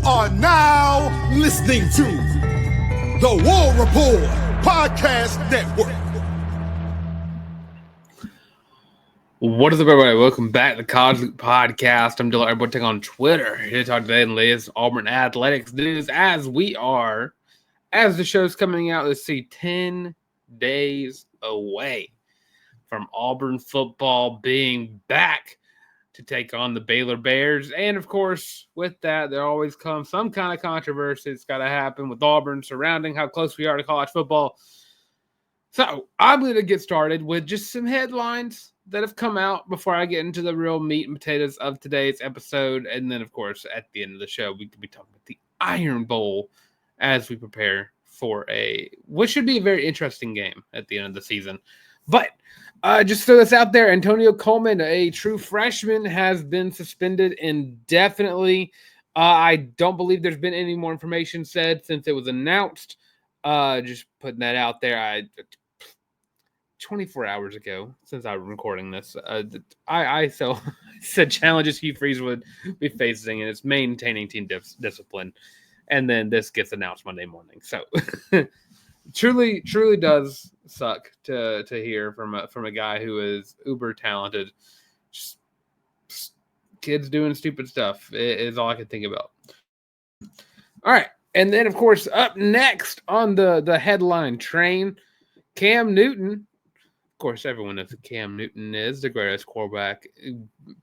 are now listening to the War Report Podcast Network. What is up, everybody? Welcome back to the College Loop Podcast. I'm Dylan Everybody on Twitter. Here to talk today and latest Auburn athletics news as the show's coming out, let's see, 10 days away from Auburn football being back to take on the Baylor Bears. And, of course, with that, there always comes some kind of controversy that's got to happen with Auburn surrounding how close we are to college football. So I'm going to get started with just some headlines that have come out before I get into the real meat and potatoes of today's episode. And then, of course, at the end of the show, we could be talking about the Iron Bowl as we prepare for what should be a very interesting game at the end of the season. But just throw this out there, Antonio Coleman, a true freshman, has been suspended indefinitely. I don't believe there's been any more information said since it was announced. Just putting that out there. 24 hours ago, since I was recording this, I said challenges Hugh Freeze would be facing, and it's maintaining team discipline. And then this gets announced Monday morning. So truly does suck to hear from a guy who is uber talented. Just kids doing stupid stuff is all I can think about. All right. And then, of course, up next on the headline train, Cam Newton. Of course, everyone knows who Cam Newton is, the greatest quarterback,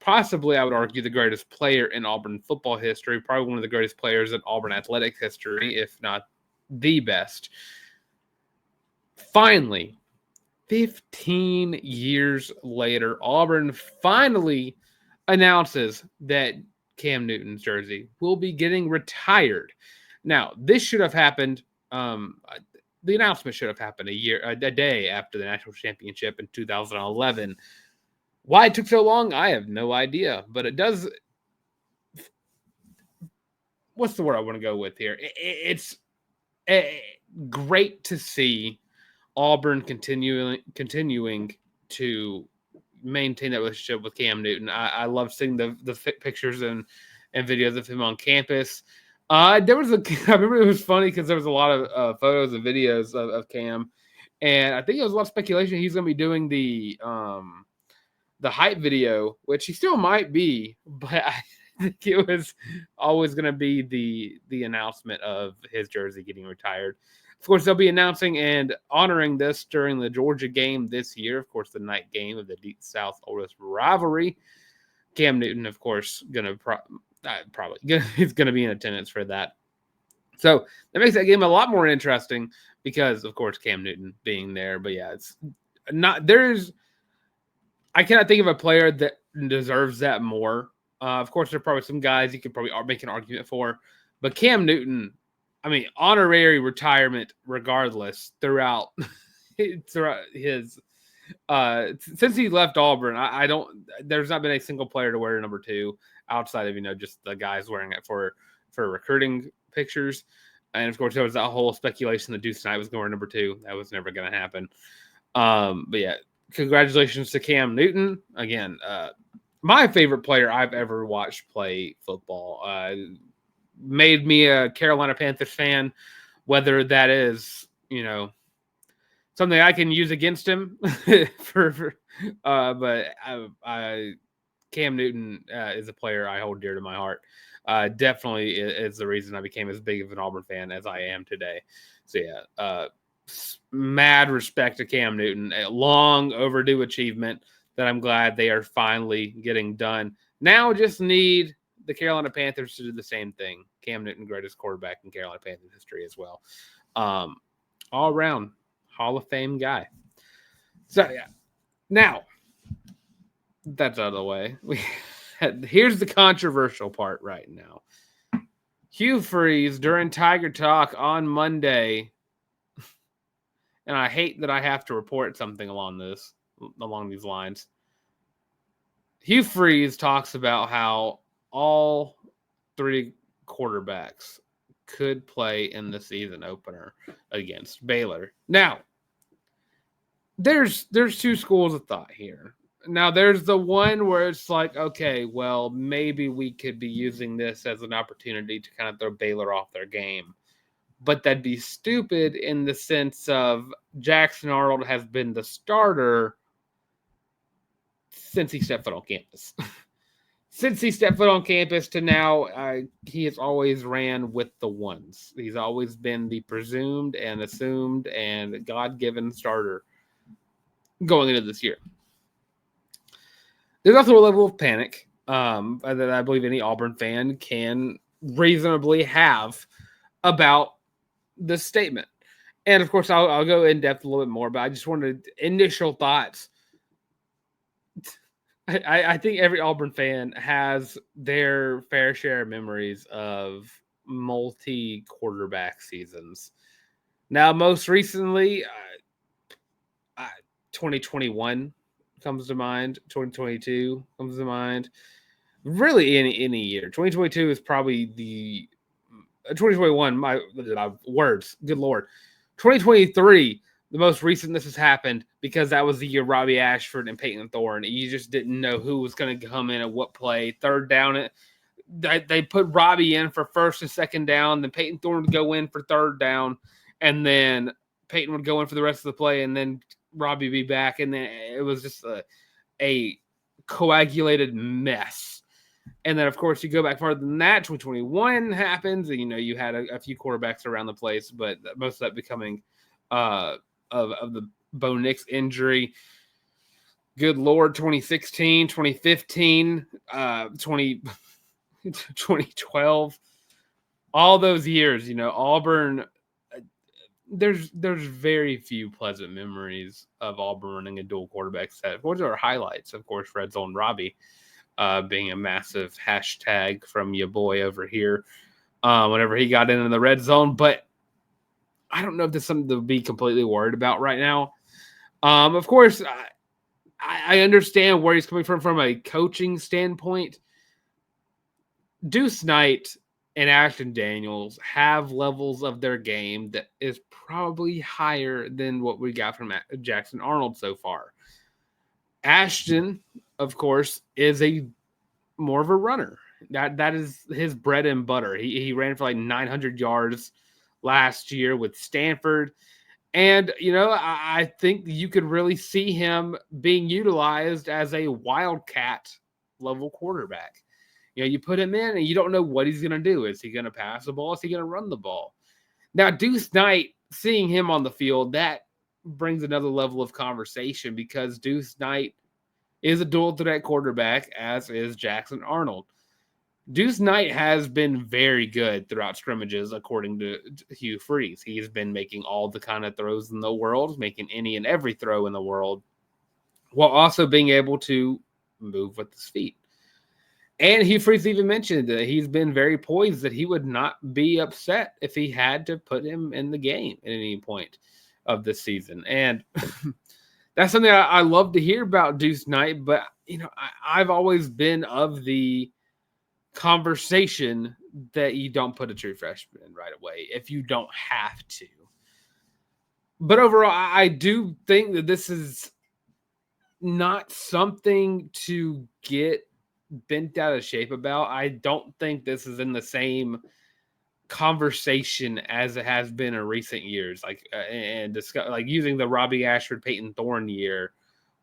possibly, I would argue, the greatest player in Auburn football history, probably one of the greatest players in Auburn athletics history, if not the best. Finally, 15 years later, Auburn finally announces that Cam Newton's jersey will be getting retired. Now, this should have happened. The announcement should have happened a day after the national championship in 2011. Why it took so long, I have no idea. But it does. What's the word I want to go with here? It's great to see Auburn continuing to maintain that relationship with Cam Newton. I love seeing the pictures and videos of him on campus. I remember it was funny because there was a lot of photos and videos of Cam, and I think it was a lot of speculation he's going to be doing the hype video, which he still might be, but I think it was always going to be the announcement of his jersey getting retired. Of course, they'll be announcing and honoring this during the Georgia game this year. Of course, the night game of the Deep South oldest rivalry. Cam Newton, of course, going to he's going to be in attendance for that. So that makes that game a lot more interesting because, of course, Cam Newton being there. But yeah, it's not. I cannot think of a player that deserves that more. Of course, there are probably some guys you could probably make an argument for, but Cam Newton, I mean, honorary retirement regardless throughout his. Since he left Auburn, there's not been a single player to wear number 2 outside of, just the guys wearing it for recruiting pictures. And of course, there was that whole speculation that Deuce Knight was going to wear number 2. That was never going to happen. But yeah, congratulations to Cam Newton. Again, my favorite player I've ever watched play football. Made me a Carolina Panthers fan, whether that is, something I can use against him but Cam Newton is a player I hold dear to my heart. Definitely is the reason I became as big of an Auburn fan as I am today. So yeah, mad respect to Cam Newton, a long overdue achievement that I'm glad they are finally getting done. Now just need the Carolina Panthers to do the same thing. Cam Newton, greatest quarterback in Carolina Panthers history as well. All around Hall of Fame guy. So yeah, now that's out of the way. Here's the controversial part right now. Hugh Freeze during Tiger Talk on Monday, and I hate that I have to report something along these lines. Hugh Freeze talks about how all 3 quarterbacks could play in the season opener against Baylor. Now, there's 2 schools of thought here. Now there's the one where it's like, okay, well, maybe we could be using this as an opportunity to kind of throw Baylor off their game. But that'd be stupid in the sense of Jackson Arnold has been the starter since he stepped foot on campus. Since he stepped foot on campus to now, he has always ran with the ones. He's always been the presumed and assumed and God-given starter going into this year. There's also a level of panic that I believe any Auburn fan can reasonably have about this statement. And of course, I'll go in depth a little bit more, but I just wanted initial thoughts. I think every Auburn fan has their fair share of memories of multi-quarterback seasons. Now, most recently, 2021 comes to mind. 2022 comes to mind. Really, any year. 2022 is probably the 2021. My words. Good Lord. 2023. The most recent this has happened because that was the year Robbie Ashford and Peyton Thorne. You just didn't know who was going to come in at what play. Third down, they put Robbie in for first and second down. Then Peyton Thorne would go in for third down, and then Peyton would go in for the rest of the play, and then Robbie be back. And then it was just a coagulated mess. And then, of course, you go back farther than that. 2021 happens, and you had a few quarterbacks around the place, but most of that becoming of the Bo Nix injury. Good Lord, 2016, 2015, 2012, all those years, Auburn, there's very few pleasant memories of Auburn running a dual quarterback set. What are our highlights? Of course, Red Zone Robbie being a massive hashtag from your boy over here whenever he got into the red zone, but I don't know if there's something to be completely worried about right now. Of course, I understand where he's coming from a coaching standpoint. Deuce Knight and Ashton Daniels have levels of their game that is probably higher than what we got from Jackson Arnold so far. Ashton, of course, is more of a runner. That is his bread and butter. He ran for like 900 yards last year with Stanford. And, I think you could really see him being utilized as a wildcat level quarterback. You put him in and you don't know what he's going to do. Is he going to pass the ball? Is he going to run the ball? Now, Deuce Knight, seeing him on the field, that brings another level of conversation because Deuce Knight is a dual threat quarterback, as is Jackson Arnold. Deuce Knight has been very good throughout scrimmages, according to Hugh Freeze. He has been making all the kind of throws in the world, making any and every throw in the world, while also being able to move with his feet. And Hugh Freeze even mentioned that he's been very poised, that he would not be upset if he had to put him in the game at any point of this season. And that's something I love to hear about Deuce Knight, but, I've always been of the conversation that you don't put a true freshman in right away if you don't have to. But overall, I do think that this is not something to get bent out of shape about. I don't think this is in the same conversation as it has been in recent years, like using the Robbie Ashford Peyton Thorne year,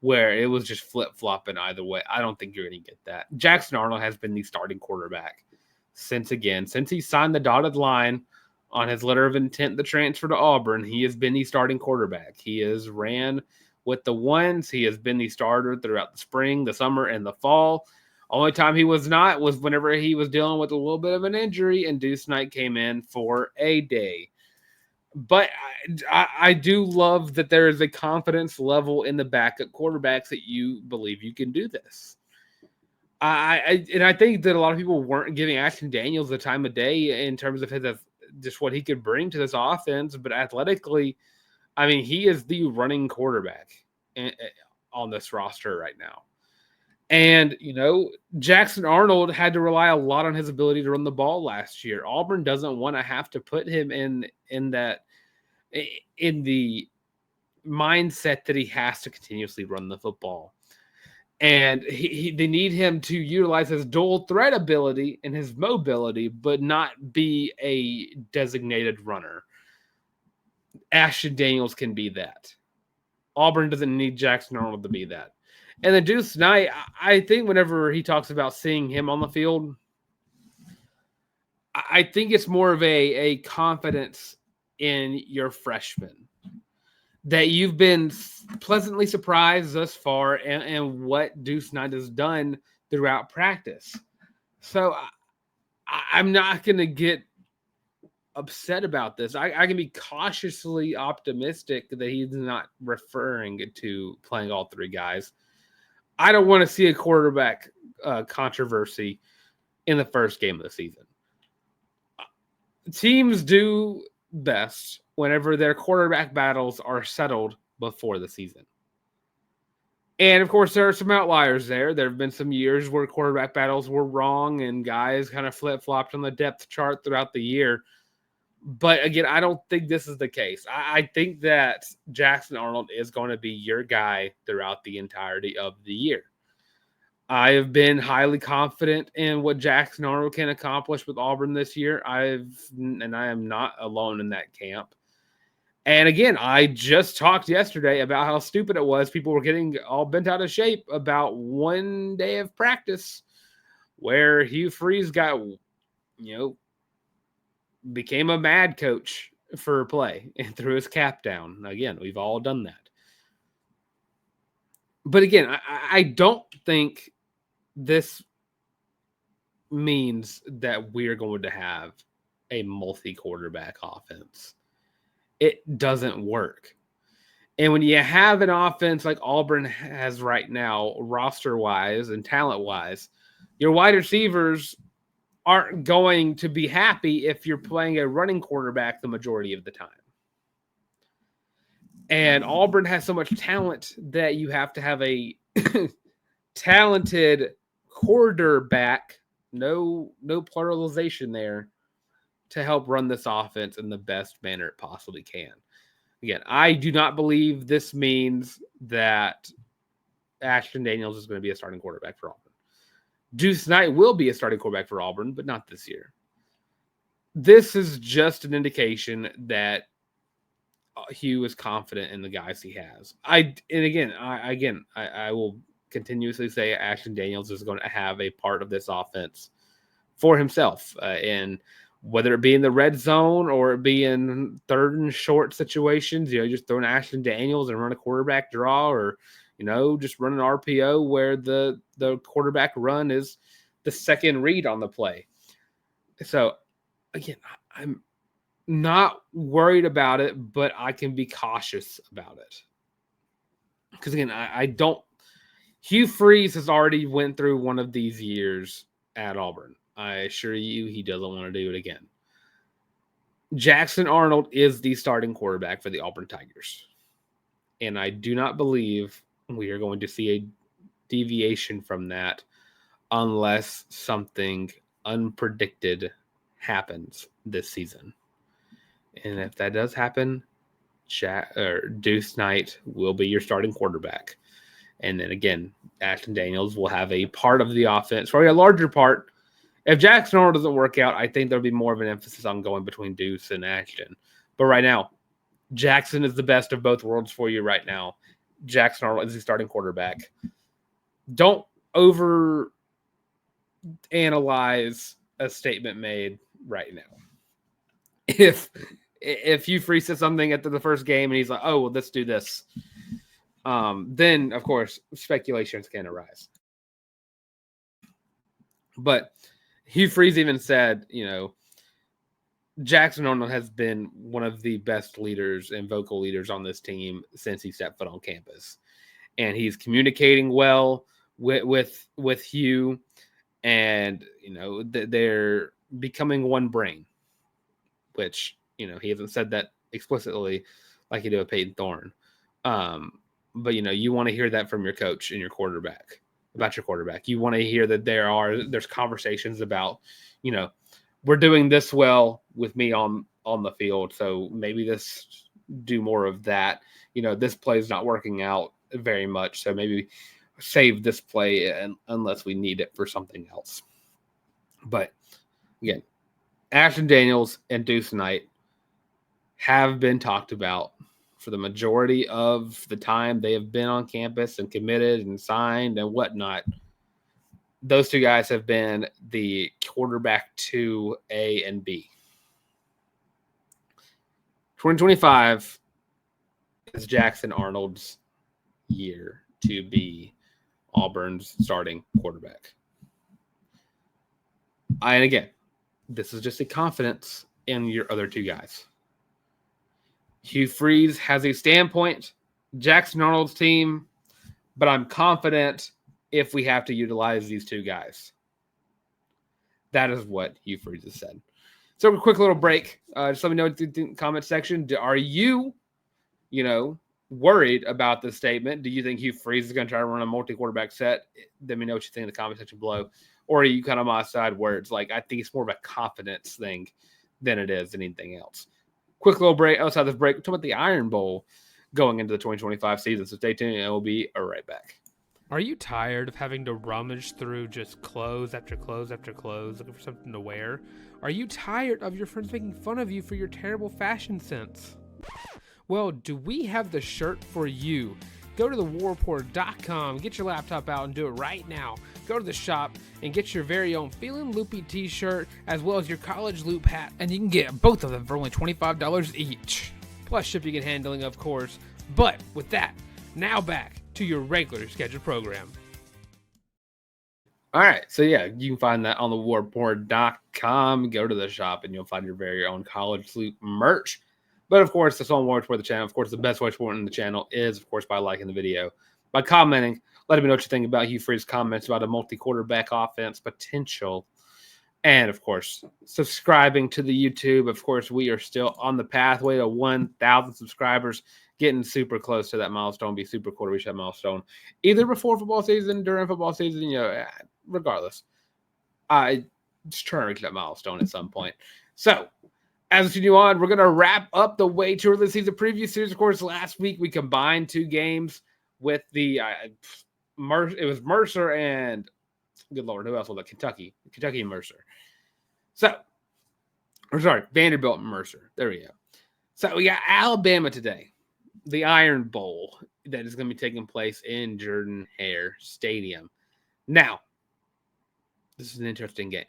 where it was just flip-flopping either way. I don't think you're going to get that. Jackson Arnold has been the starting quarterback since he signed the dotted line on his letter of intent to transfer to Auburn. He has been the starting quarterback. He has ran with the ones. He has been the starter throughout the spring, the summer, and the fall. Only time he was not was whenever he was dealing with a little bit of an injury, and Deuce Knight came in for a day. But I do love that there is a confidence level in the backup quarterbacks that you believe you can do this. I think that a lot of people weren't giving Ashton Daniels the time of day in terms of just what he could bring to this offense. But athletically, I mean, he is the running quarterback on this roster right now. And, Jackson Arnold had to rely a lot on his ability to run the ball last year. Auburn doesn't want to have to put him in the mindset that he has to continuously run the football. And they need him to utilize his dual threat ability and his mobility, but not be a designated runner. Ashton Daniels can be that. Auburn doesn't need Jackson Arnold to be that. And then Deuce Knight, I think whenever he talks about seeing him on the field, I think it's more of a confidence in your freshman that you've been pleasantly surprised thus far and what Deuce Knight has done throughout practice. So I'm not going to get upset about this. I can be cautiously optimistic that he's not referring to playing all three guys. I don't want to see a quarterback controversy in the first game of the season. Teams do best whenever their quarterback battles are settled before the season. And, of course, there are some outliers there. There have been some years where quarterback battles were wrong and guys kind of flip-flopped on the depth chart throughout the year. But, again, I don't think this is the case. I think that Jackson Arnold is going to be your guy throughout the entirety of the year. I have been highly confident in what Jackson Arnold can accomplish with Auburn this year. I am not alone in that camp. And again, I just talked yesterday about how stupid it was. People were getting all bent out of shape about one day of practice where Hugh Freeze got, became a mad coach for play and threw his cap down. Again, we've all done that. But again, I don't think this means that we're going to have a multi-quarterback offense. It doesn't work. And when you have an offense like Auburn has right now, roster-wise and talent-wise, your wide receivers aren't going to be happy if you're playing a running quarterback the majority of the time. And Auburn has so much talent that you have to have a talented quarterback, no pluralization there, to help run this offense in the best manner it possibly can. Again, I do not believe this means that Ashton Daniels is going to be a starting quarterback for Auburn. Deuce Knight will be a starting quarterback for Auburn, but not this year. This is just an indication that Hugh is confident in the guys he has. I will continuously say Ashton Daniels is going to have a part of this offense for himself, and whether it be in the red zone or it be in third and short situations, just throw an Ashton Daniels and run a quarterback draw, or just run an RPO where the quarterback run is the second read on the play. So again, I'm not worried about it, but I can be cautious about it. Because again, I don't. Hugh Freeze has already went through one of these years at Auburn. I assure you he doesn't want to do it again. Jackson Arnold is the starting quarterback for the Auburn Tigers. And I do not believe we are going to see a deviation from that unless something unpredicted happens this season. And if that does happen, Deuce Knight will be your starting quarterback. And then again, Ashton Daniels will have a part of the offense, probably a larger part. If Jackson Arnold doesn't work out, I think there'll be more of an emphasis on going between Deuce and Ashton. But right now, Jackson is the best of both worlds for you right now. Jackson Arnold is the starting quarterback. Don't over analyze a statement made right now. If Hugh Freeze says something after the first game and he's like, oh, well, let's do this, then, of course, speculations can arise. But Hugh Freeze even said, Jackson Arnold has been one of the best leaders and vocal leaders on this team since he stepped foot on campus. And he's communicating well with Hugh, and, they're becoming one brain, which, he hasn't said that explicitly like he did with Peyton Thorne. But, you want to hear that from your coach and your quarterback, about your quarterback. You want to hear that there's conversations about, we're doing this well with me on the field, so maybe do more of that. This play is not working out very much, so maybe save this play unless we need it for something else. But again, Ashton Daniels and Deuce Knight have been talked about for the majority of the time they have been on campus and committed and signed and whatnot. Those two guys have been the quarterback 2A and B. 2025 is Jackson Arnold's year to be Auburn's starting quarterback. And again, this is just a confidence in your other two guys. Hugh Freeze has a standpoint, Jackson Arnold's team, but I'm confident if we have to utilize these two guys. That is what Hugh Freeze has said. So a quick little break. Just let me know in the comment section. Are you, worried about this statement? Do you think Hugh Freeze is going to try to run a multi-quarterback set? Let me know what you think in the comment section below. Or are you kind of on my side where it's like, I think it's more of a confidence thing than it is anything else? Quick little break. Outside this break, we're talking about the Iron Bowl going into the 2025 season. So stay tuned and we'll be right back. Are you tired of having to rummage through just clothes after clothes after clothes looking for something to wear? Are you tired of your friends making fun of you for your terrible fashion sense? Well, do we have the shirt for you? Go to thewarreport.com, get your laptop out and do it right now. Go to the shop and get your very own Feelin' Loopy t-shirt as well as your college loop hat, and you can get both of them for only $25 each. Plus shipping and handling, of course. But with that, now back to your regular scheduled program. All right. So, yeah, you can find that on thewarreport.com. Go to the shop and you'll find your very own college loop merch. But, of course, that's all War Report the channel. Of course, the best way to support the channel is, of course, by liking the video, by commenting, letting me know what you think about Hugh Freeze's comments about a multi-quarterback offense potential, and, of course, subscribing to the YouTube. Of course, we are still on the pathway to 1,000 subscribers, getting super close to that milestone. Be super cool to reach that milestone, either before football season, during football season, regardless. I just trying to reach that milestone at some point. So, as we continue on, we're going to wrap up the way too early season preview series. Of course, last week we combined two games with the it was Mercer and, good Lord, who else was it? Kentucky and Mercer. Vanderbilt and Mercer. There we go. So we got Alabama today, the Iron Bowl that is going to be taking place in Jordan-Hare Stadium. Now, this is an interesting game.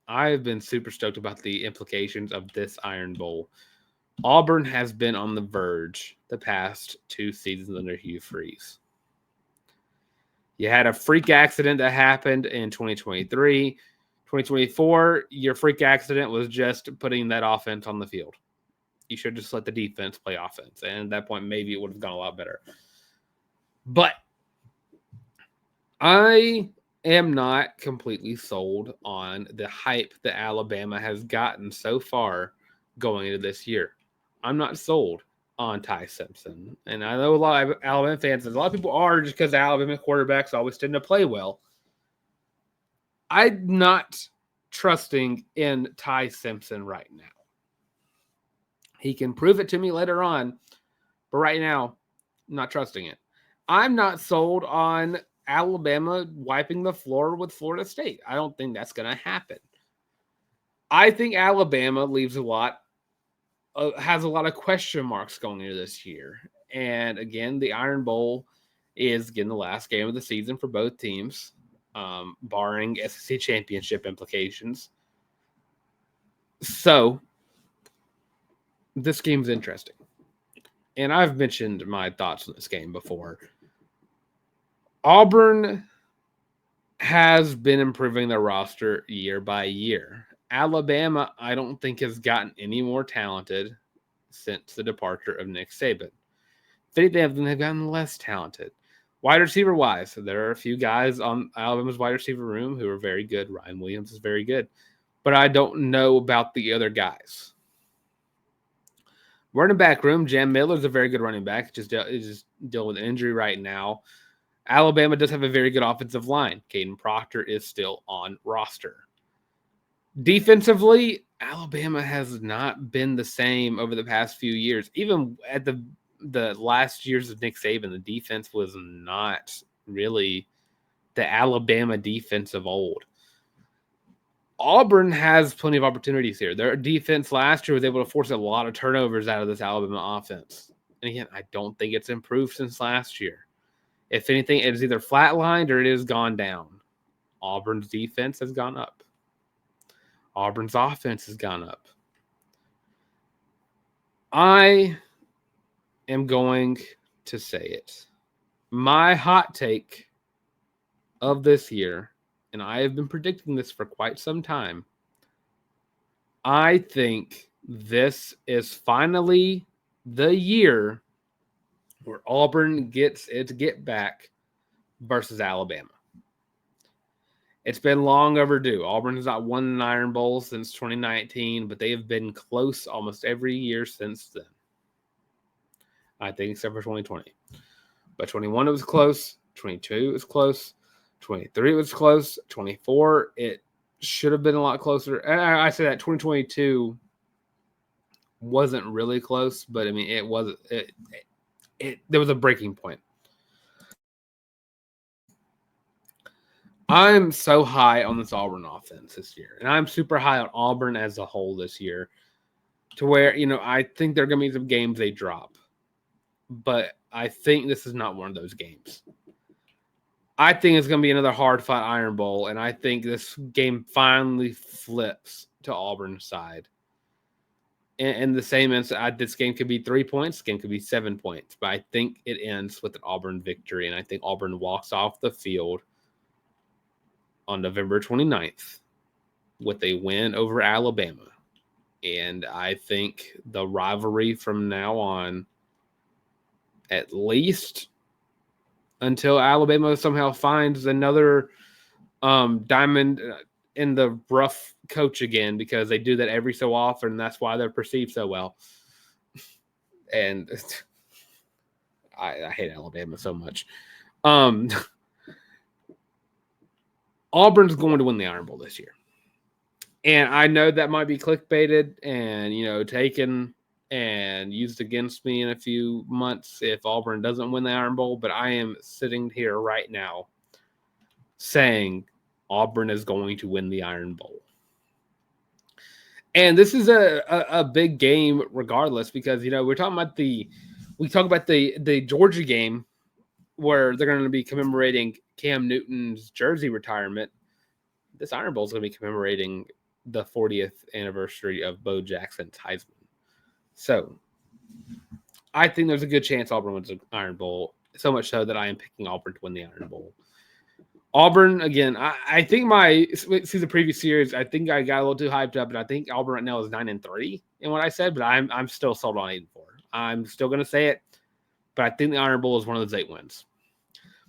I've been super stoked about the implications of this Iron Bowl. Auburn has been on the verge the past two seasons under Hugh Freeze. You had a freak accident that happened in 2023. 2024, your freak accident was just putting that offense on the field. You should just let the defense play offense. And at that point, maybe it would have gone a lot better. But I am not completely sold on the hype that Alabama has gotten so far going into this year. I'm not sold on Ty Simpson. And I know a lot of Alabama fans, a lot of people are just because Alabama quarterbacks always tend to play well. I'm not trusting in Ty Simpson right now. He can prove it to me later on, but right now, I'm not trusting it. I'm not sold on Alabama wiping the floor with Florida State. I don't think that's going to happen. I think Alabama has a lot of question marks going into this year. And again, the Iron Bowl is again the last game of the season for both teams, barring SEC championship implications. So this game's interesting. And I've mentioned my thoughts on this game before. Auburn has been improving their roster year by year. Alabama, I don't think, has gotten any more talented since the departure of Nick Saban. If anything, they've gotten less talented. Wide receiver-wise, there are a few guys on Alabama's wide receiver room who are very good. Ryan Williams is very good. But I don't know about the other guys. Running back room, Jam Miller's a very good running back. Just dealing with an injury right now. Alabama does have a very good offensive line. Caden Proctor is still on roster. Defensively, Alabama has not been the same over the past few years. Even at the last years of Nick Saban, the defense was not really the Alabama defense of old. Auburn has plenty of opportunities here. Their defense last year was able to force a lot of turnovers out of this Alabama offense. And again, I don't think it's improved since last year. If anything, it is either flatlined or it has gone down. Auburn's defense has gone up. Auburn's offense has gone up. I am going to say it. My hot take of this year, and I have been predicting this for quite some time, I think this is finally the year where Auburn gets its get back versus Alabama. It's been long overdue. Auburn has not won an Iron Bowl since 2019, but they have been close almost every year since then. I think except for 2020. But 21 it was close, 22 it was close, 23 it was close, 24 it should have been a lot closer. I say that 2022 wasn't really close, but I mean it wasn't. There was a breaking point. I'm so high on this Auburn offense this year, and I'm super high on Auburn as a whole this year, to where I think there are going to be some games they drop, but I think this is not one of those games. I think it's going to be another hard-fought Iron Bowl, and I think this game finally flips to Auburn's side. And the same instant, this game could be 3 points, this game could be 7 points, but I think it ends with an Auburn victory, and I think Auburn walks off the field on November 29th with a win over Alabama. And I think the rivalry from now on, at least until Alabama somehow finds another diamond in the rough coach again, because they do that every so often, and that's why they're perceived so well. And I hate Alabama so much. Auburn's going to win the Iron Bowl this year. And I know that might be clickbaited and, taken and used against me in a few months if Auburn doesn't win the Iron Bowl, but I am sitting here right now saying Auburn is going to win the Iron Bowl. And this is a big game regardless, because, we're talking about the Georgia game where they're going to be commemorating Cam Newton's jersey retirement. This Iron Bowl is going to be commemorating the 40th anniversary of Bo Jackson's Heisman. So I think there's a good chance Auburn wins the Iron Bowl, so much so that I am picking Auburn to win the Iron Bowl. Auburn, again, I think see the previous series, I think I got a little too hyped up, and I think Auburn right now is 9-3 in what I said, but I'm still sold on 8-4. I'm still going to say it, but I think the Iron Bowl is one of those 8 wins.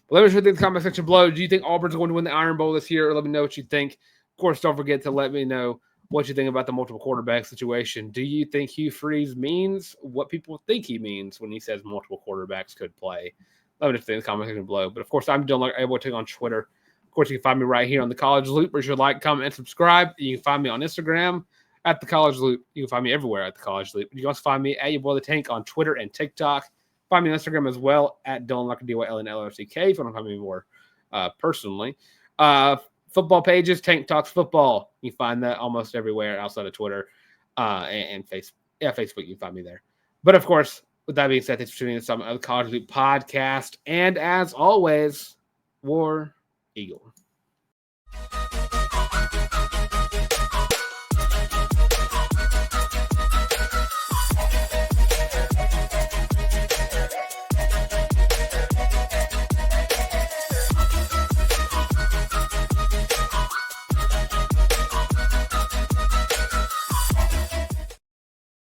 But let me know in the comment section below. Do you think Auburn's going to win the Iron Bowl this year? Or let me know what you think. Of course, don't forget to let me know what you think about the multiple quarterback situation. Do you think Hugh Freeze means what people think he means when he says multiple quarterbacks could play? Let me know in the comment section below. But of course, I'm Dylan Larck, able to take on Twitter. Of course, you can find me right here on the College Loop. Be sure to like, comment, and subscribe. You can find me on Instagram at the College Loop. You can find me everywhere at the College Loop. You can also find me at your boy the Tank on Twitter and TikTok. Find me on Instagram as well at Dylan Larck, DYLNLRCK, if you want to find me more personally. Football pages, Tank Talks Football. You find that almost everywhere outside of Twitter and Facebook. Yeah, Facebook, you can find me there. But of course, with that being said, thanks for tuning in to the College Loop podcast. And as always, War Eagle.